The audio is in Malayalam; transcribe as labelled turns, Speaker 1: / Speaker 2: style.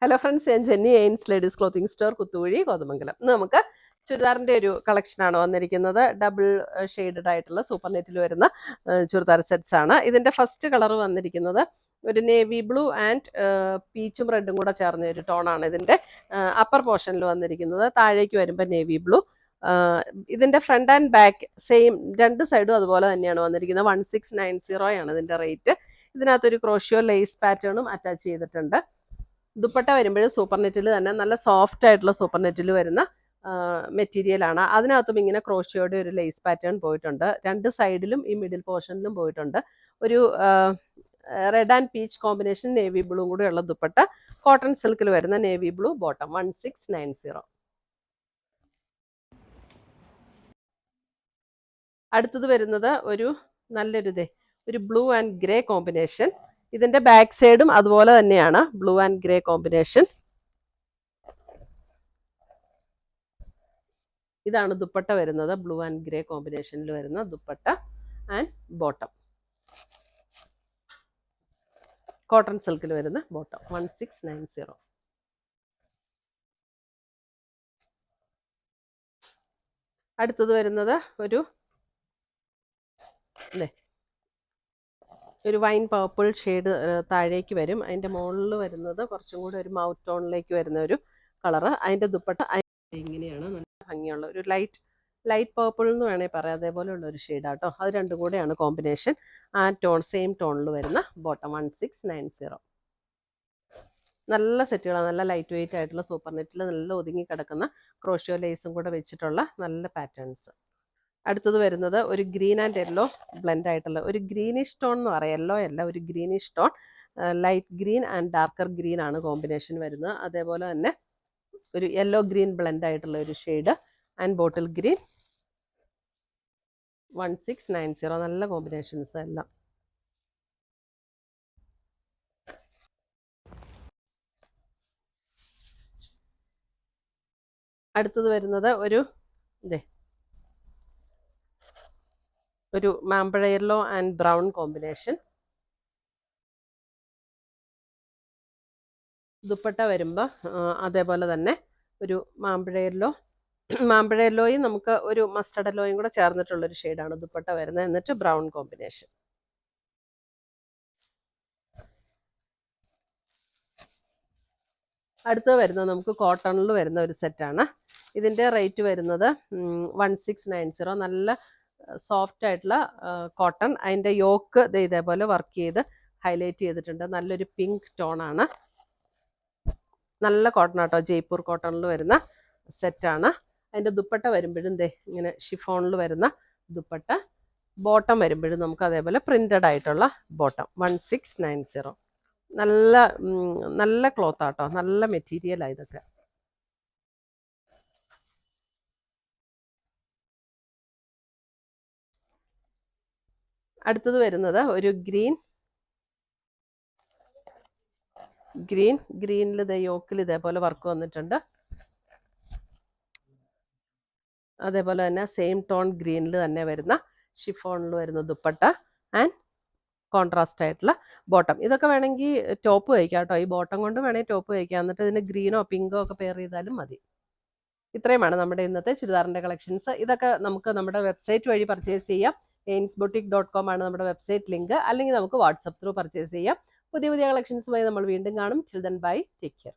Speaker 1: ഹലോ ഫ്രണ്ട്സ്, ഞാൻ ജെന്നി എയിൻസ് ladies clothing store, Kuthukuzhi, Kothamangalam. ഇന്ന് നമുക്ക് ചുരിദാറിൻ്റെ ഒരു കളക്ഷനാണ് വന്നിരിക്കുന്നത്. ഡബിൾ ഷെയ്ഡഡ് ആയിട്ടുള്ള സൂപ്പർ നെറ്റിൽ വരുന്ന ചുരിദാർ സെറ്റ്സ് ആണ്. ഇതിൻ്റെ ഫസ്റ്റ് കളർ വന്നിരിക്കുന്നത് ഒരു നേവി ബ്ലൂ ആൻഡ് പീച്ചും റെഡും കൂടെ ചേർന്ന ഒരു ടോണാണ് ഇതിൻ്റെ അപ്പർ പോർഷനിൽ വന്നിരിക്കുന്നത്. താഴേക്ക് വരുമ്പോൾ നേവി ബ്ലൂ. ഇതിൻ്റെ ഫ്രണ്ട് ആൻഡ് ബാക്ക് സെയിം, രണ്ട് സൈഡും അതുപോലെ തന്നെയാണ് വന്നിരിക്കുന്നത്. 1690 ആണ് ഇതിൻ്റെ റേറ്റ്. ഇതിനകത്തൊരു ക്രോഷ്യോ ലേസ് പാറ്റേണും അറ്റാച്ച് ചെയ്തിട്ടുണ്ട്. ദുപ്പട്ട വരുമ്പോഴും സൂപ്പർ നെറ്റിൽ തന്നെ നല്ല സോഫ്റ്റ് ആയിട്ടുള്ള സൂപ്പർ നെറ്റിൽ വരുന്ന മെറ്റീരിയലാണ്. അതിനകത്തും ഇങ്ങനെ ക്രോഷ്യോയുടെ ഒരു ലേസ് പാറ്റേൺ പോയിട്ടുണ്ട്. രണ്ട് സൈഡിലും ഈ മിഡിൽ പോർഷനിലും പോയിട്ടുണ്ട്. ഒരു red and peach combination navy blue കൂടെയുള്ള ദുപ്പട്ട, കോട്ടൺ സിൽക്കിൽ വരുന്ന നേവി ബ്ലൂ ബോട്ടം. 1690. അടുത്തത് വരുന്നത് ഒരു നല്ലൊരു ഒരു ബ്ലൂ ആൻഡ് ഗ്രേ കോമ്പിനേഷൻ. ഇതിന്റെ ബാക്ക് സൈഡും അതുപോലെ തന്നെയാണ്, ബ്ലൂ ആൻഡ് ഗ്രേ കോമ്പിനേഷൻ. ഇതാണ് ദുപ്പട്ട വരുന്നത്, ബ്ലൂ ആൻഡ് ഗ്രേ കോമ്പിനേഷനിൽ വരുന്ന ദുപ്പട്ട ആൻഡ് ബോട്ടം. കോട്ടൺ സിൽക്കിൽ വരുന്ന ബോട്ടം. 1690. അടുത്തത് വരുന്നത് ഒരു വൈൻ പർപ്പിൾ ഷെയ്ഡ് താഴേക്ക് വരും. അതിൻ്റെ മുകളിൽ വരുന്നത് കുറച്ചും കൂടി ഒരു മൗത്ത് ടോണിലേക്ക് വരുന്ന ഒരു കളറ്. അതിൻ്റെ ദുപ്പട്ട ഇങ്ങനെയാണ്, നല്ല ഭംഗിയുള്ള ഒരു ലൈറ്റ് പർപ്പിൾ എന്ന് വേണമെങ്കിൽ പറയാം, അതേപോലെ ഉള്ള ഒരു ഷെയ്ഡാട്ടോ. അത് രണ്ടും കൂടെയാണ് കോമ്പിനേഷൻ. ആ ടോൺ സെയിം ടോണിൽ വരുന്ന ബോട്ടം. 1690. നല്ല സെറ്റുകളാണ്, നല്ല ലൈറ്റ് വെയിറ്റ് ആയിട്ടുള്ള സൂപ്പർ നെറ്റിൽ നല്ല ഒതുങ്ങി കിടക്കുന്ന ക്രോഷ്യോ ലേസും കൂടെ വെച്ചിട്ടുള്ള നല്ല പാറ്റേൺസ്. അടുത്തത് വരുന്നത് ഒരു ഗ്രീൻ ആൻഡ് യെല്ലോ ബ്ലെൻഡ് ആയിട്ടുള്ള ഒരു ഗ്രീനിഷ് ടോൺ എന്ന് പറയാം, യെല്ലോ അല്ല, ഒരു greenish tone. Light green and darker green ആണ് കോമ്പിനേഷൻ വരുന്നത്. അതേപോലെ തന്നെ ഒരു യെല്ലോ ഗ്രീൻ ബ്ലെൻഡ് ആയിട്ടുള്ള ഒരു ഷെയ്ഡ് ആൻഡ് ബോട്ടിൽ ഗ്രീൻ. 1690. നല്ല കോമ്പിനേഷൻസ് എല്ലാം. അടുത്തത് വരുന്നത് ഒരു മാമ്പഴ yellow and brown combination. Dupatta വരുമ്പോൾ അതേപോലെ തന്നെ ഒരു മാമ്പഴ യെല്ലോയും നമുക്ക് ഒരു മസ്റ്റർഡ് യെല്ലോയും കൂടെ ചേർന്നിട്ടുള്ളൊരു ഷെയ്ഡാണ് ദുപ്പട്ട വരുന്നത്. എന്നിട്ട് ബ്രൗൺ കോമ്പിനേഷൻ. അടുത്തത് വരുന്നത് നമുക്ക് കോട്ടണിൽ വരുന്ന ഒരു സെറ്റാണ്. ഇതിൻ്റെ റേറ്റ് വരുന്നത് 1690. നല്ല സോഫ്റ്റ് ആയിട്ടുള്ള കോട്ടൺ. അതിൻ്റെ യോക്ക് ഇതേപോലെ വർക്ക് ചെയ്ത് ഹൈലൈറ്റ് ചെയ്തിട്ടുണ്ട്. നല്ലൊരു പിങ്ക് ടോണാണ്. നല്ല കോട്ടൺ ആട്ടോ, ജയ്പൂർ കോട്ടണിൽ വരുന്ന സെറ്റാണ്. അതിൻ്റെ ദുപ്പട്ട വരുമ്പോഴും ഇങ്ങനെ ഷിഫോണിൽ വരുന്ന ദുപ്പട്ട. ബോട്ടം വരുമ്പോഴും നമുക്ക് അതേപോലെ പ്രിന്റഡ് ആയിട്ടുള്ള ബോട്ടം. 1690. നല്ല ക്ലോത്ത് ആട്ടോ, നല്ല മെറ്റീരിയലാണ് ഇതൊക്കെ. അടുത്തത് വരുന്നത് ഒരു ഗ്രീനിൽ യോക്കിൽ ഇതേപോലെ വർക്ക് വന്നിട്ടുണ്ട്. അതേപോലെ തന്നെ സെയിം ടോൺ ഗ്രീനിൽ തന്നെ വരുന്ന ഷിഫോണിൽ വരുന്ന ദുപ്പട്ട ആൻഡ് കോൺട്രാസ്റ്റ് ആയിട്ടുള്ള ബോട്ടം. ഇതൊക്കെ വേണമെങ്കിൽ ടോപ്പ് വയ്ക്കാം കേട്ടോ. ഈ ബോട്ടം കൊണ്ട് വേണമെങ്കിൽ ടോപ്പ് വയ്ക്കാം. എന്നിട്ട് ഇതിന് ഗ്രീനോ പിങ്കോ ഒക്കെ പെയർ ചെയ്താലും മതി. ഇത്രയുമാണ് നമ്മുടെ ഇന്നത്തെ ചുരിദാറിൻ്റെ കളക്ഷൻസ്. ഇതൊക്കെ നമുക്ക് നമ്മുടെ വെബ്സൈറ്റ് വഴി പർച്ചേസ് ചെയ്യാം. ainsboutique.com ആണ് നമ്മുടെ വെബ്സൈറ്റ് ലിങ്ക്. അല്ലെങ്കിൽ നമുക്ക് വാട്സപ്പ് ത്രൂ പർച്ചേസ് ചെയ്യാം. പുതിയ കളക്ഷൻസുമായി നമ്മൾ വീണ്ടും കാണും. Till then bye, take care.